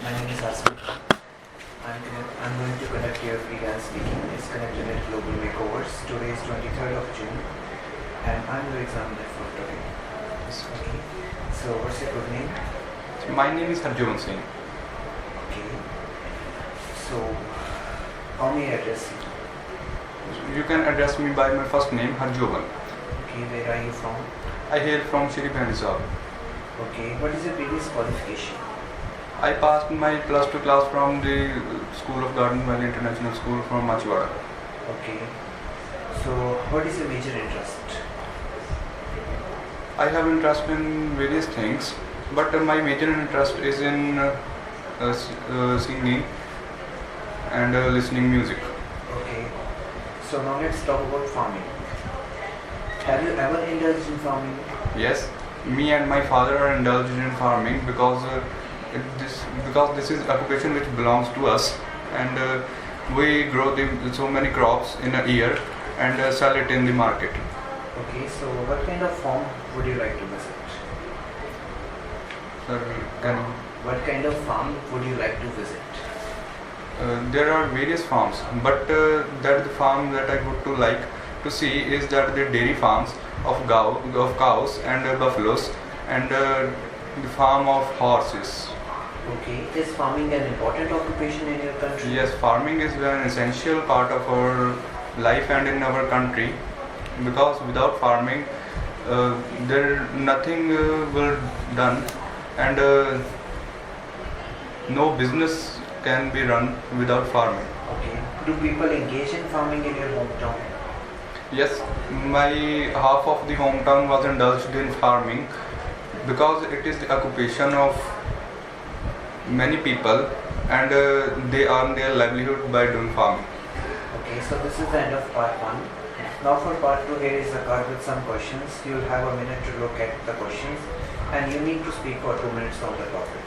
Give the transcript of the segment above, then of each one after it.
My name is Asmi. I'm going to conduct your freelance speaking. It's conducted at Global Makeovers. Today is 23rd of June and I'm your examiner for today. Okay. So what's your good name? My name is Harjoban SIngh. Okay. So how may I address you? You can address me by my first name, Harjoban. Okay. Where are you from? I hail from Harjoban. Okay. What is your previous qualification? I passed my plus 2 class from the School of Garden Valley International School from Machwada. Okay. So what is your major interest? I have interest in various things, but my major interest is in singing and listening music. Okay. So now let's talk about farming. Have you ever indulged in farming? Yes, me and my father are indulged in farming because this is occupation which belongs to us, and we grow so many crops in a year and sell it in the market. Okay, so what kind of farm would you like to visit? Sir, What kind of farm would you like to visit? there are various farms, but that the farm that I would like to see is that the dairy farms of cows and buffaloes, and the farm of horses. Okay, is farming an important occupation in your country? Yes, farming is an essential part of our life and in our country, because without farming there nothing will done, and no business can be run without farming. Okay, do people engage in farming in your hometown? Yes, my half of the hometown was indulged in farming because it is the occupation of many people, and they earn their livelihood by doing farming. Okay, so this is the end of part 1. Now for part 2, here is a card with some questions. You will have a minute to look at the questions and you need to speak for 2 minutes on the topic.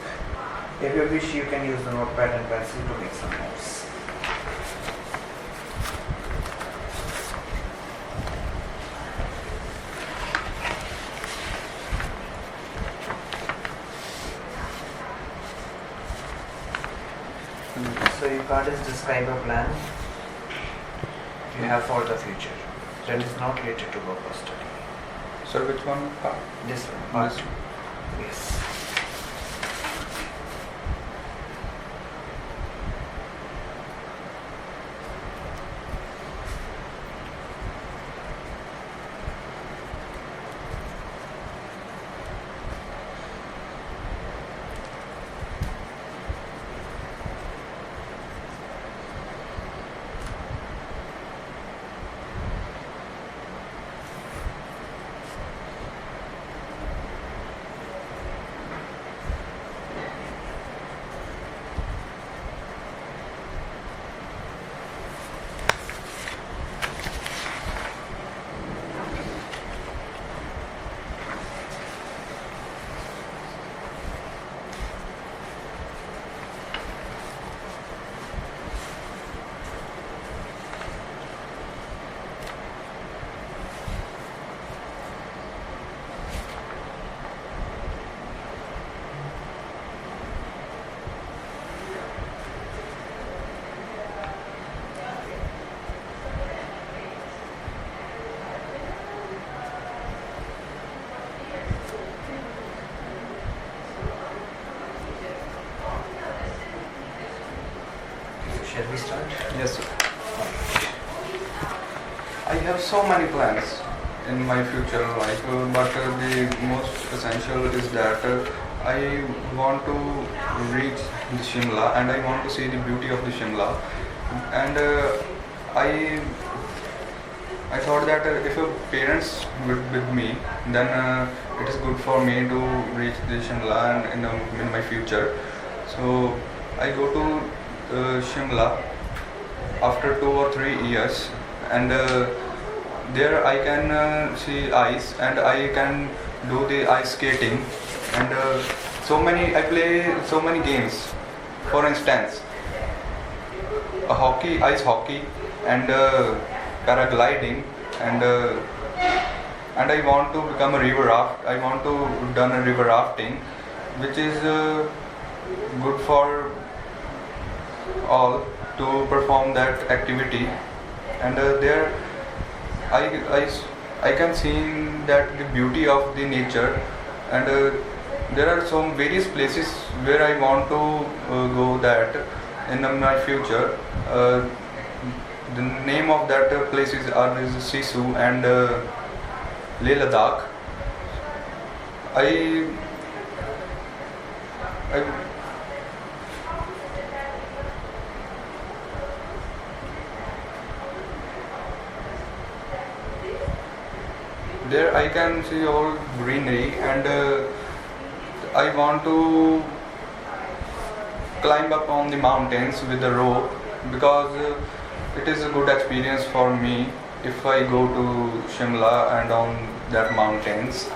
If you wish, you can use the notepad and pencil to make some notes. So your card is describe a plan you have for the future that is not related to work or study. So which one? This one, part This 2. Yes. Shall we start? Yes, sir. I have so many plans in my future life, but the most essential is that I want to reach the Shimla and I want to see the beauty of the Shimla, and I thought that if parents would with me, then it is good for me to reach the Shimla and in my future. So I go to Shimla after 2 or 3 years, and there I can see ice and I can do the ice skating, and I play so many games. For instance, ice hockey, and paragliding, and I want to become a river raft. I want to done a river rafting, which is good for all to perform that activity. And there I, I, I can see that the beauty of the nature, and there are some various places where I want to go that in my future. The name of that place is Sisu and Leh Ladakh. I there I can see all greenery, and I want to climb up on the mountains with a rope, because it is a good experience for me if I go to Shimla and on that mountains.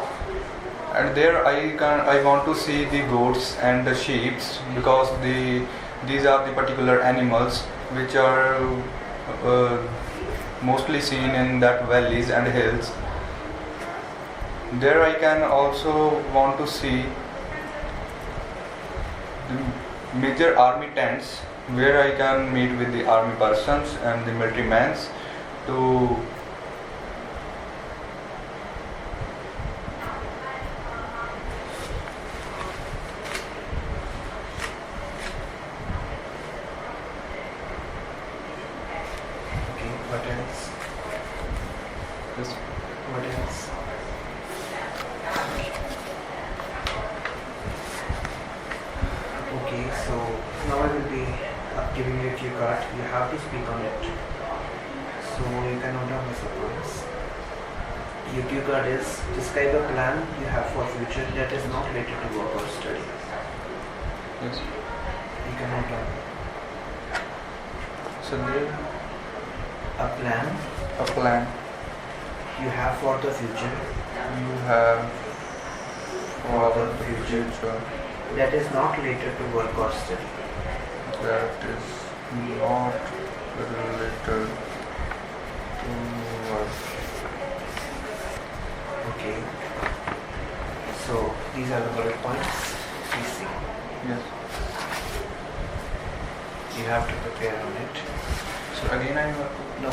And there I want to see the goats and the sheep, because these are the particular animals which are mostly seen in that valleys and hills. There I can also want to see the major army tents, where I can meet with the army persons and the military men to What else? this. What else? Okay, so now I will be giving you a cue card. You have to speak on it. So you can note down this points. Your cue card is: describe a plan you have for future that is not related to work or study. Yes. You can note down So there a plan a plan you have for the future you have for the future that is not related to work or study. that is not related to work. Okay. So these are the bullet points. Please see. Yes. You have to prepare on it. So again I have to. No.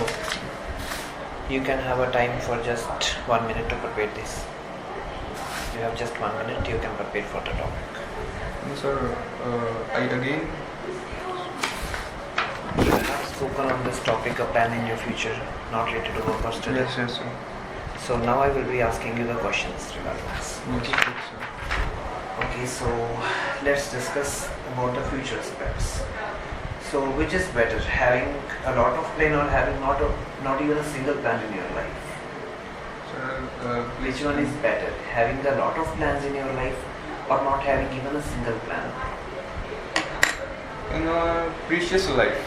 You can have a time for just 1 minute to prepare this. You have just 1 minute, you can prepare for the topic. No, sir, I again. You have spoken on this topic, a plan in your future, not related to work or study. Yes, yes, sir. So now I will be asking you the questions regarding this. Yes, yes, sir. Okay, so let's discuss about the future aspects. So which is better, having a lot of plan or having not even a single plan in your life? Sir, Which one is better, having a lot of plans in your life or not having even a single plan? in a precious life,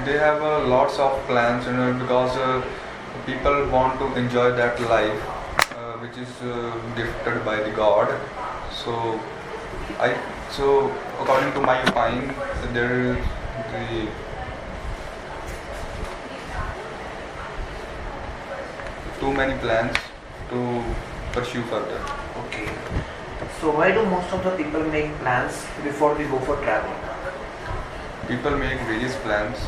they have lots of plans, because people want to enjoy that life, which is gifted by the God. So according to my opinion, there is too many plans to pursue further. Okay. So why do most of the people make plans before they go for travel? People make various plans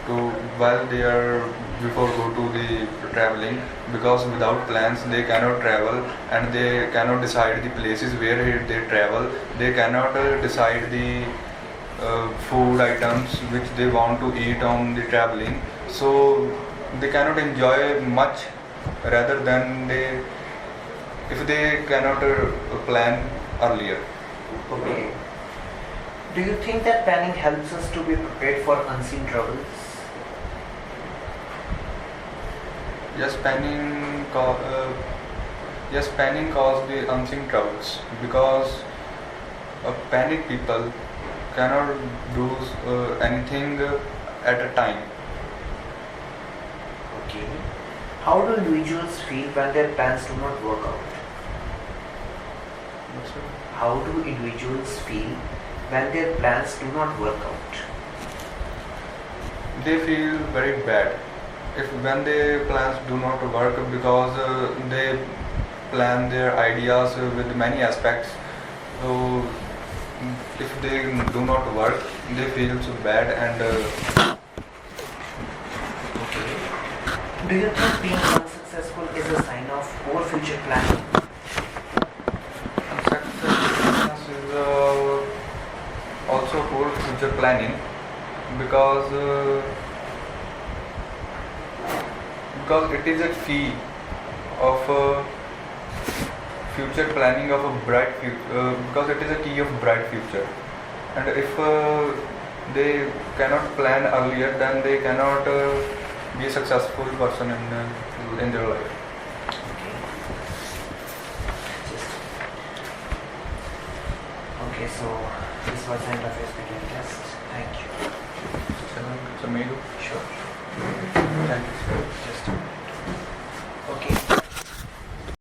to while they are before go to the traveling, because without plans they cannot travel, and they cannot decide the places where they travel. They cannot decide the food items which they want to eat on the traveling. So they cannot enjoy much, rather than if they cannot plan earlier. Okay. Do you think that planning helps us to be prepared for unseen troubles? Yes, planning cause the unseen troubles, because panic people cannot do anything at a time. Okay. How do individuals feel when their plans do not work out? How do individuals feel when their plans do not work out? They feel very bad when their plans do not work, because they plan their ideas with many aspects. So if they do not work, they feel so bad and Okay. Do you think being unsuccessful is a sign of poor future planning? success is also poor future planning because it is a key of future planning of a bright future, because it is a key of bright future, and if they cannot plan earlier, then they cannot be a successful person in their life. Okay. Okay, so this was the end of your speaking test. Thank you. So, may I go? Sure. Thank you. Just